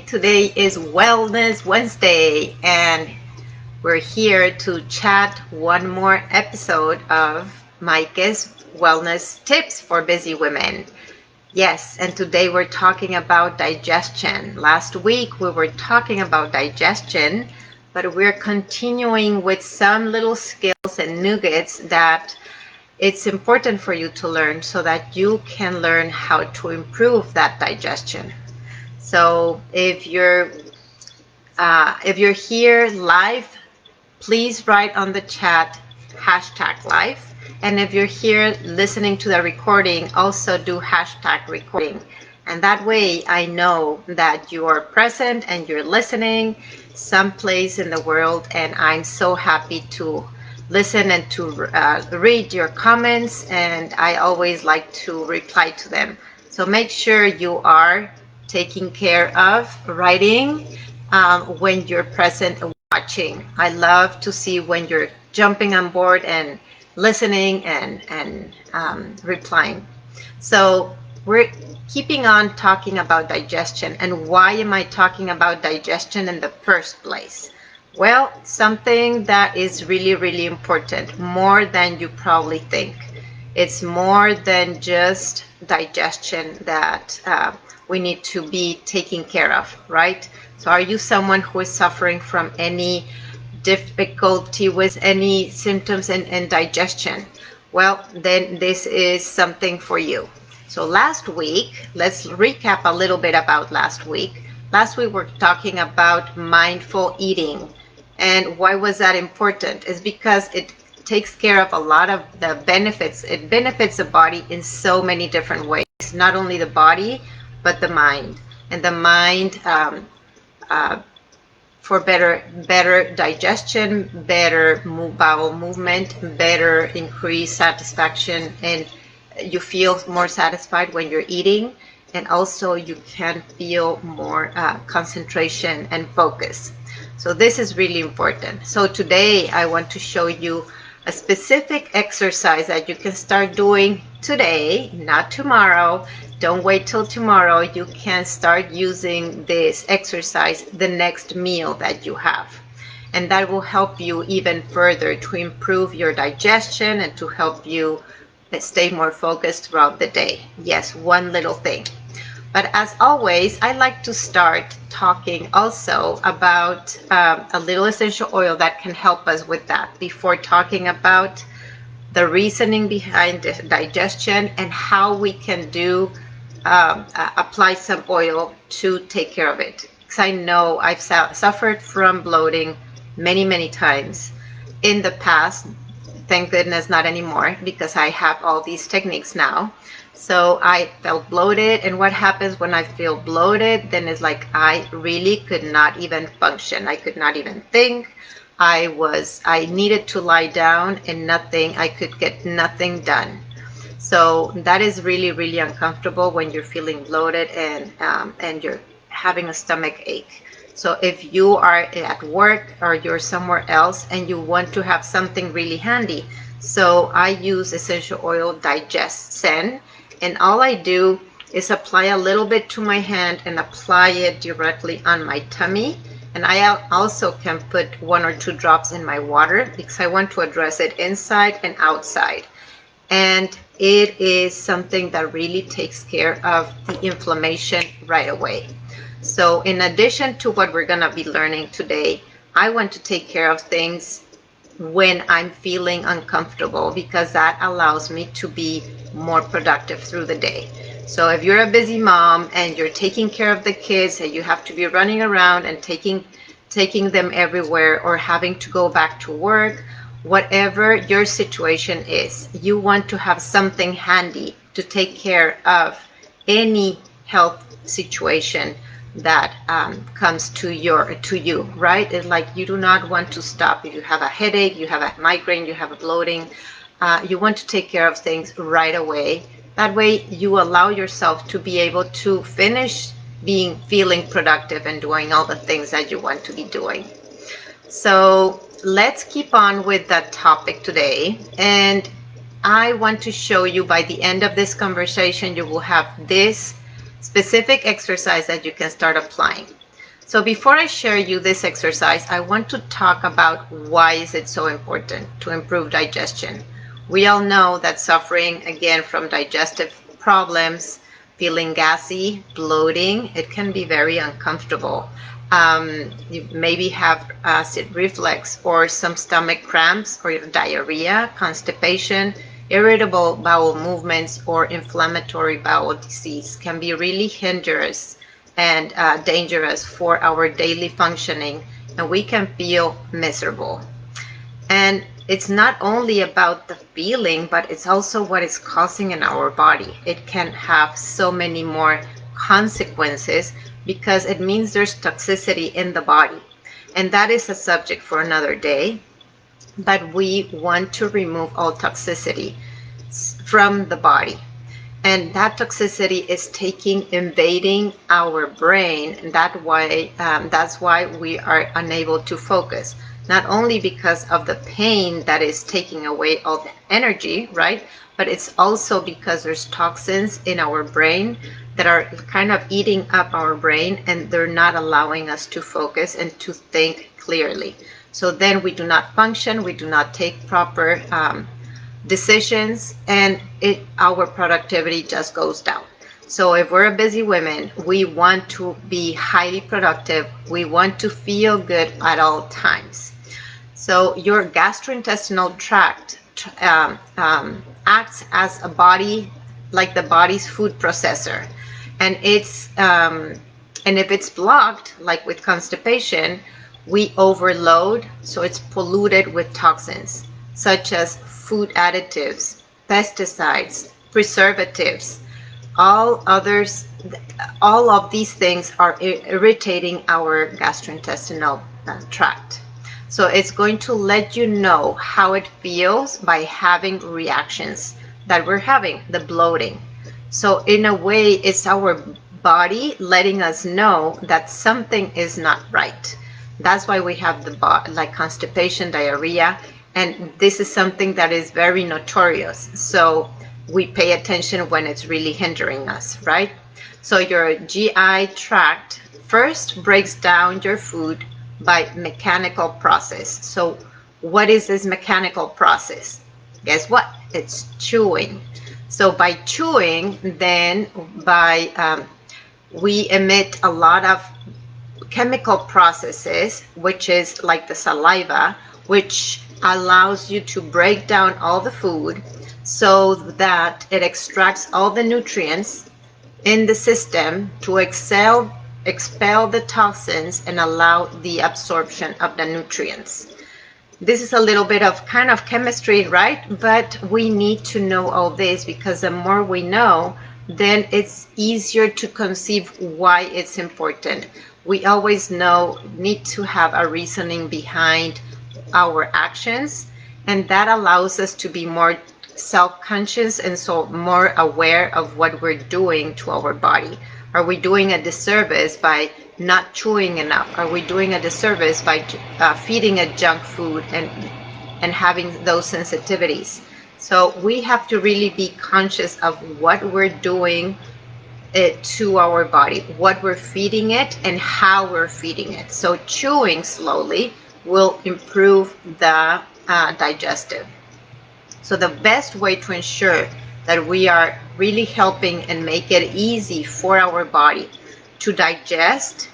Today is Wellness Wednesday, and we're here to chat one more episode of Maaike's Wellness Tips for Busy Women. Yes, and today we're talking about digestion. Last week we were talking about digestion, but we're continuing with some little skills and nuggets that it's important for you to learn so that you can learn how to improve that digestion. So if you're here live, please write on the chat #live. And if you're here listening to the recording, also do #recording. And that way I know that you are present and you're listening someplace in the world. And I'm so happy to listen and to read your comments. And I always like to reply to them. So make sure you are taking care of writing when you're present and watching. I love to see when you're jumping on board and listening and replying. So we're keeping on talking about digestion. And why am I talking about digestion in the first place? Well, something that is really, really important, more than you probably think. It's more than just digestion that we need to be taking care of, right? So are you someone who is suffering from any difficulty with any symptoms in digestion? Well, then this is something for you. So last week, let's recap a little bit about last week. Last week we're talking about mindful eating. And why was that important? It's because it takes care of a lot of the benefits. It benefits the body in so many different ways, not only the body, but the mind. And the mind for better digestion, better bowel movement, better increased satisfaction, and you feel more satisfied when you're eating, and also you can feel more concentration and focus. So this is really important. So today I want to show you a specific exercise that you can start doing today, not tomorrow. Don't wait till tomorrow. You can start using this exercise the next meal that you have. And that will help you even further to improve your digestion and to help you stay more focused throughout the day. Yes, one little thing. But as always, I like to start talking also about a little essential oil that can help us with that before talking about the reasoning behind digestion and how we can do apply some oil to take care of it. Because I know I've suffered from bloating many, many times in the past. Thank goodness not anymore, because I have all these techniques now. So I felt bloated, and what happens when I feel bloated, then it's like I really could not even function. I could not even think. I needed to lie down and I could get nothing done. So that is really, really uncomfortable when you're feeling bloated and you're having a stomach ache. So if you are at work or you're somewhere else and you want to have something really handy, so I use essential oil Digestion, and all I do is apply a little bit to my hand and apply it directly on my tummy. And I also can put 1 or 2 drops in my water because I want to address it inside and outside. And it is something that really takes care of the inflammation right away. So in addition to what we're going to be learning today, I want to take care of things when I'm feeling uncomfortable, because that allows me to be more productive through the day. So if you're a busy mom and you're taking care of the kids and you have to be running around and taking them everywhere, or having to go back to work, whatever your situation is, you want to have something handy to take care of any health situation that comes to you, right? It's like you do not want to stop. If you have a headache, you have a migraine, you have a bloating, you want to take care of things right away. That way you allow yourself to be able to finish feeling productive and doing all the things that you want to be doing. So let's keep on with that topic today. And I want to show you, by the end of this conversation, you will have this specific exercise that you can start applying. So before I share you this exercise, I want to talk about why is it so important to improve digestion. We all know that suffering, again, from digestive problems, feeling gassy, bloating, it can be very uncomfortable. You maybe have acid reflux or some stomach cramps or diarrhea, constipation, irritable bowel movements, or inflammatory bowel disease can be really hinderous and dangerous for our daily functioning, and we can feel miserable. And it's not only about the feeling, but it's also what it's causing in our body. It can have so many more consequences because it means there's toxicity in the body. And that is a subject for another day. But we want to remove all toxicity from the body. And that toxicity is invading our brain, and that's why we are unable to focus. Not only because of the pain that is taking away all the energy, right? But it's also because there's toxins in our brain that are kind of eating up our brain, and they're not allowing us to focus and to think clearly. So then we do not function, we do not take proper decisions, and our productivity just goes down. So if we're a busy women, we want to be highly productive. We want to feel good at all times. So your gastrointestinal tract acts as a body, like the body's food processor, and if it's blocked, like with constipation, we overload, so it's polluted with toxins such as food additives, pesticides, preservatives. All of these things are irritating our gastrointestinal tract. So it's going to let you know how it feels by having reactions that we're having, the bloating. So in a way, it's our body letting us know that something is not right. That's why we have like constipation, diarrhea, and this is something that is very notorious. So we pay attention when it's really hindering us, right? So your GI tract first breaks down your food by mechanical process. So what is this mechanical process? Guess what? It's chewing. So by chewing, then we emit a lot of chemical processes, which is like the saliva, which allows you to break down all the food so that it extracts all the nutrients in the system to expel the toxins and allow the absorption of the nutrients. This is a little bit of kind of chemistry, right? But we need to know all this because the more we know, then it's easier to conceive why it's important. We always need to have a reasoning behind our actions, and that allows us to be more self-conscious and so more aware of what we're doing to our body. Are we doing a disservice by not chewing enough? Are we doing a disservice by feeding a junk food and having those sensitivities? So we have to really be conscious of what we're doing to our body, what we're feeding it and how we're feeding it. So chewing slowly will improve the digestive. So the best way to ensure that we are really helping and make it easy for our body to digest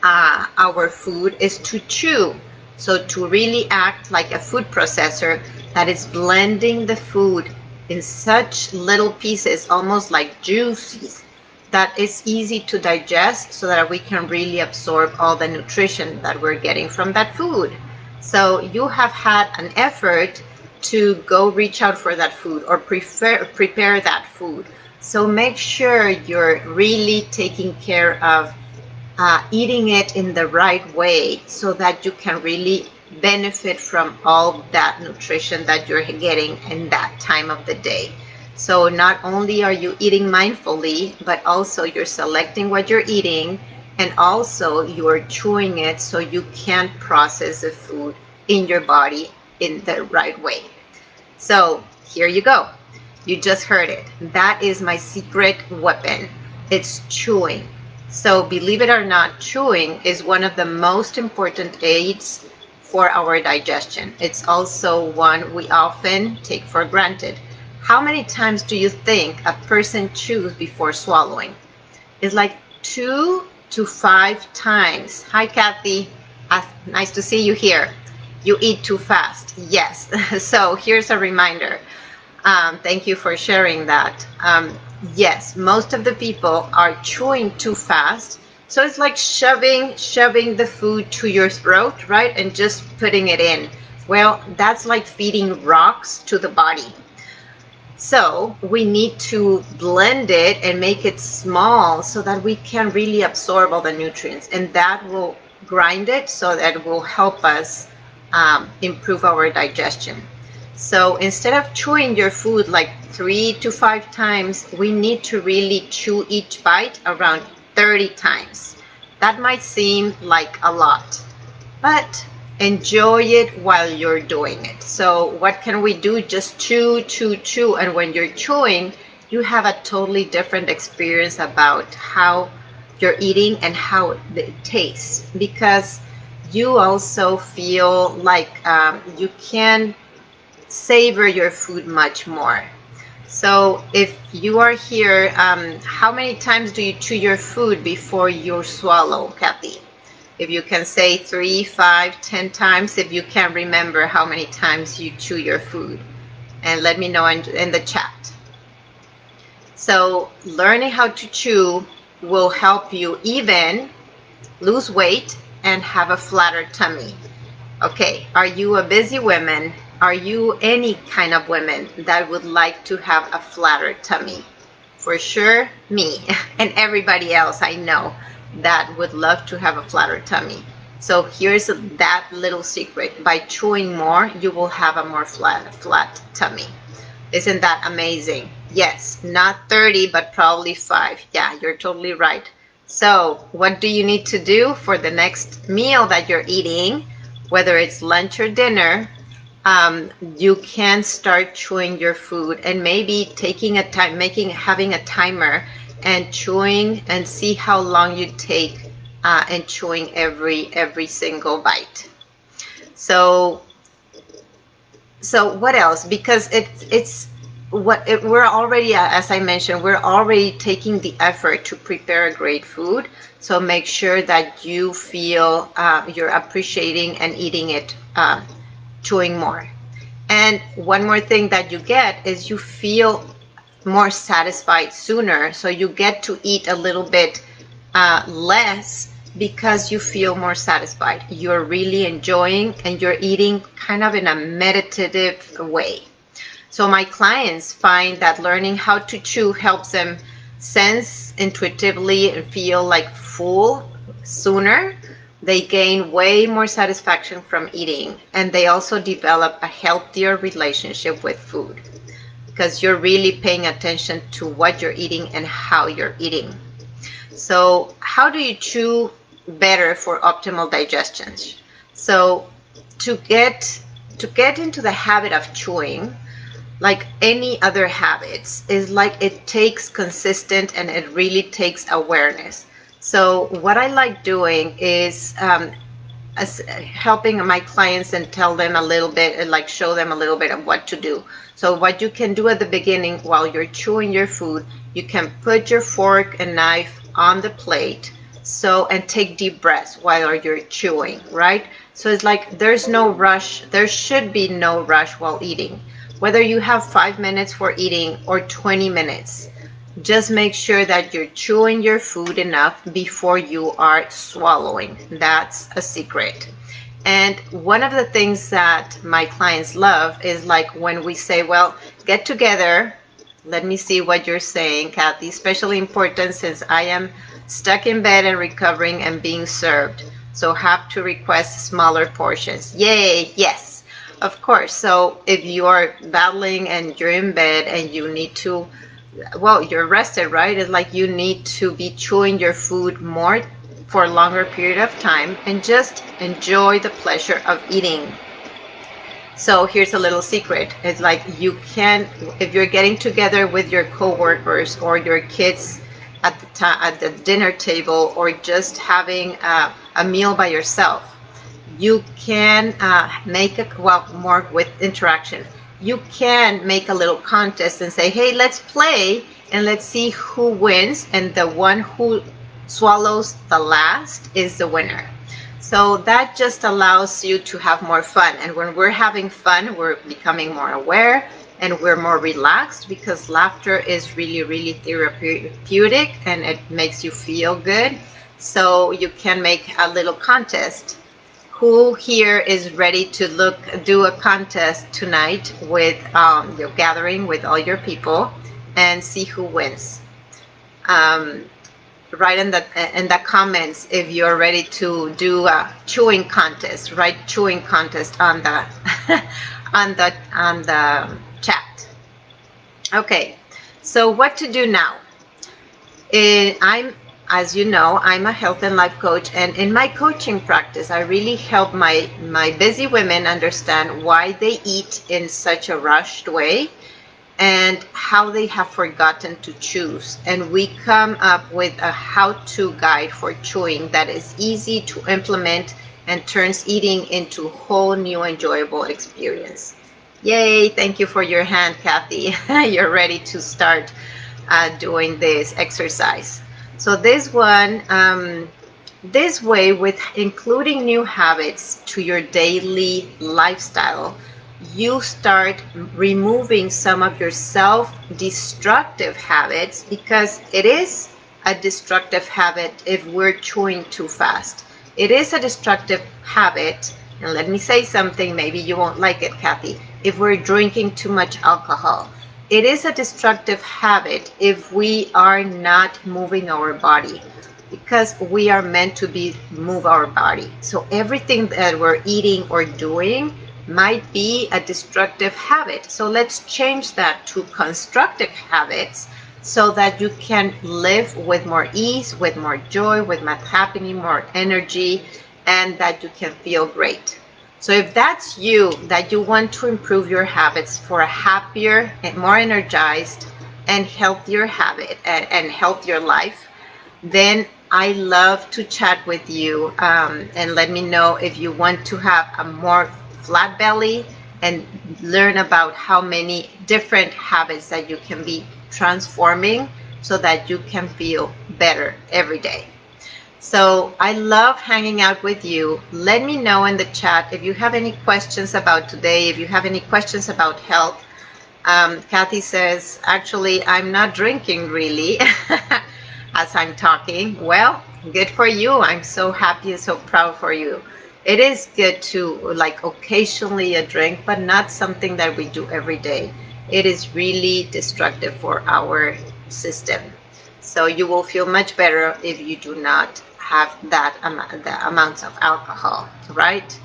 our food is to chew. So to really act like a food processor that is blending the food in such little pieces, almost like juices, that is easy to digest so that we can really absorb all the nutrition that we're getting from that food. So you have had an effort to go reach out for that food or prepare that food. So make sure you're really taking care of eating it in the right way so that you can really benefit from all that nutrition that you're getting in that time of the day. So not only are you eating mindfully, but also you're selecting what you're eating, and also you're chewing it so you can process the food in your body in the right way. So here you go. You just heard it. That is my secret weapon. It's chewing. So believe it or not, chewing is one of the most important aids for our digestion. It's also one we often take for granted. How many times do you think a person chews before swallowing? It's like 2 to 5 times. Hi, Kathy. Nice to see you here. You eat too fast. Yes. So here's a reminder. Thank you for sharing that. Yes, most of the people are chewing too fast. So it's like shoving the food to your throat, right? And just putting it in. Well, that's like feeding rocks to the body. So we need to blend it and make it small so that we can really absorb all the nutrients, and that will grind it so that it will help us improve our digestion. So instead of chewing your food like 3 to 5 times, we need to really chew each bite around 30 times. That might seem like a lot, but enjoy it while you're doing it. So what can we do? Just chew, chew, chew. And when you're chewing, you have a totally different experience about how you're eating and how it tastes, because you also feel like you can savor your food much more. So if you are here, how many times do you chew your food before you swallow, Kathy? If you can say 3, 5, 10 times, if you can remember how many times you chew your food, and let me know in the chat. So learning how to chew will help you even lose weight and have a flatter tummy. Okay, are you a busy woman? Are you any kind of woman that would like to have a flatter tummy? For sure, me and everybody else I know that would love to have a flatter tummy. So here's that little secret. By chewing more, you will have a more flat tummy. Isn't that amazing? Yes, not 30, but probably 5. Yeah, you're totally right. So what do you need to do for the next meal that you're eating, whether it's lunch or dinner? You can start chewing your food, and maybe taking a time, having a timer and chewing, and see how long you take and chewing every single bite. So what else? Because we're already, as I mentioned, we're already taking the effort to prepare a great food. So make sure that you feel you're appreciating and eating it, chewing more. And one more thing that you get is you feel more satisfied sooner. So you get to eat a little bit less because you feel more satisfied. You're really enjoying, and you're eating kind of in a meditative way. So my clients find that learning how to chew helps them sense intuitively and feel like full sooner. They gain way more satisfaction from eating, and they also develop a healthier relationship with food because you're really paying attention to what you're eating and how you're eating. So how do you chew better for optimal digestion? So to get into the habit of chewing, like any other habits, is like it takes consistent, and it really takes awareness. So what I like doing is helping my clients and tell them a little bit, and like show them a little bit of what to do. So what you can do at the beginning while you're chewing your food, you can put your fork and knife on the plate, and take deep breaths while you're chewing, right? So it's like there's no rush. There should be no rush while eating. Whether you have 5 minutes for eating or 20 minutes, just make sure that you're chewing your food enough before you are swallowing. That's a secret. And one of the things that my clients love is like when we say, well, get together. Let me see what you're saying, Kathy. Especially important since I am stuck in bed and recovering and being served. So have to request smaller portions. Yay, yes, of course. So if you are battling and you're in bed and you need to, well, you're rested, right? It's like you need to be chewing your food more for a longer period of time and just enjoy the pleasure of eating. So here's a little secret. It's like you can, if you're getting together with your coworkers or your kids at the dinner table, or just having a meal by yourself. You can make more with interaction. You can make a little contest and say, hey, let's play and let's see who wins, and the one who swallows the last is the winner. So that just allows you to have more fun. And when we're having fun, we're becoming more aware and we're more relaxed, because laughter is really, really therapeutic and it makes you feel good. So you can make a little contest. Who here is ready to do a contest tonight with your gathering with all your people and see who wins? Write in the comments if you're ready to do a chewing contest. Write chewing contest on the on the chat. Okay, so what to do now? As you know, I'm a health and life coach, and in my coaching practice, I really help my busy women understand why they eat in such a rushed way and how they have forgotten to choose. And we come up with a how-to guide for chewing that is easy to implement and turns eating into a whole new enjoyable experience. Yay, thank you for your hand, Kathy. You're ready to start doing this exercise. So this one, this way, with including new habits to your daily lifestyle, you start removing some of your self-destructive habits, because it is a destructive habit if we're chewing too fast. It is a destructive habit, and let me say something, maybe you won't like it, Kathy, if we're drinking too much alcohol. It is a destructive habit if we are not moving our body, because we are meant to move our body. So everything that we're eating or doing might be a destructive habit. So let's change that to constructive habits so that you can live with more ease, with more joy, with more happening, more energy, and that you can feel great. So if that's you, that you want to improve your habits for a happier and more energized and healthier habit and healthier life, then I love to chat with you, and let me know if you want to have a more flat belly and learn about how many different habits that you can be transforming so that you can feel better every day. So I love hanging out with you. Let me know in the chat if you have any questions about today, if you have any questions about health. Kathy says, actually, I'm not drinking really as I'm talking. Well, good for you. I'm so happy and so proud for you. It is good to like occasionally a drink, but not something that we do every day. It is really destructive for our system. So you will feel much better if you do not have that the amounts of alcohol, right?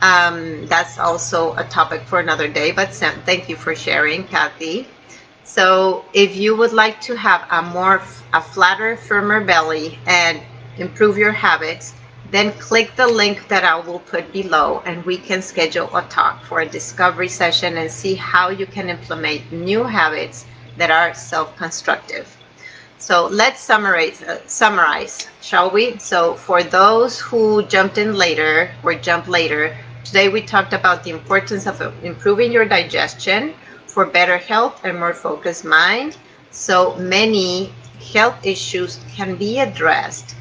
That's also a topic for another day, but thank you for sharing, Kathy. So if you would like to have a flatter, firmer belly and improve your habits, then click the link that I will put below and we can schedule a talk for a discovery session and see how you can implement new habits that are self-constructive. So let's summarize, shall we? So for those who jumped in later or jumped later, today we talked about the importance of improving your digestion for better health and more focused mind. So many health issues can be addressed,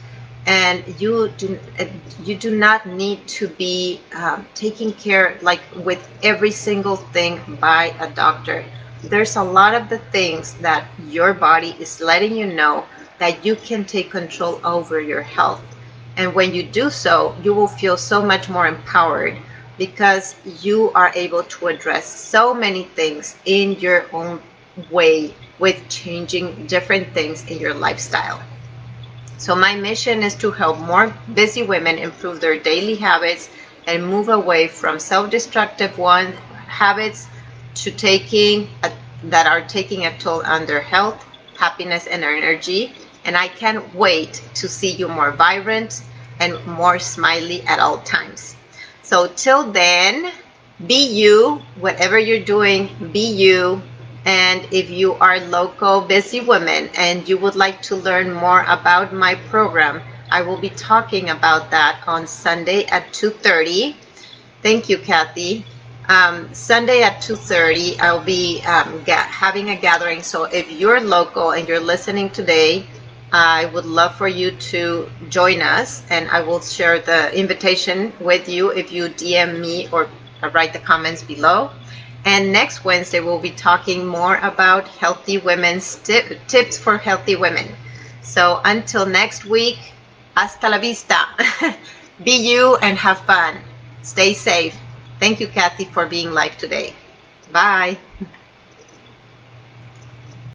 and you do not need to be taking care like with every single thing by a doctor. There's a lot of the things that your body is letting you know that you can take control over your health. And when you do so, you will feel so much more empowered because you are able to address so many things in your own way with changing different things in your lifestyle. So my mission is to help more busy women improve their daily habits and move away from self-destructive habits to that are taking a toll on their health, happiness, and energy. And I can't wait to see you more vibrant and more smiley at all times. So till then, be you, whatever you're doing, be you, And if you are local busy women and you would like to learn more about my program, I will be talking about that on Sunday at 2:30. Thank you, Kathy. Sunday at 2:30, I'll be having a gathering. So if you're local and you're listening today, I would love for you to join us, and I will share the invitation with you if you DM me or write the comments below. And next Wednesday, we'll be talking more about healthy women's tips for healthy women. So until next week, hasta la vista. Be you and have fun. Stay safe. Thank you, Kathy, for being live today. Bye.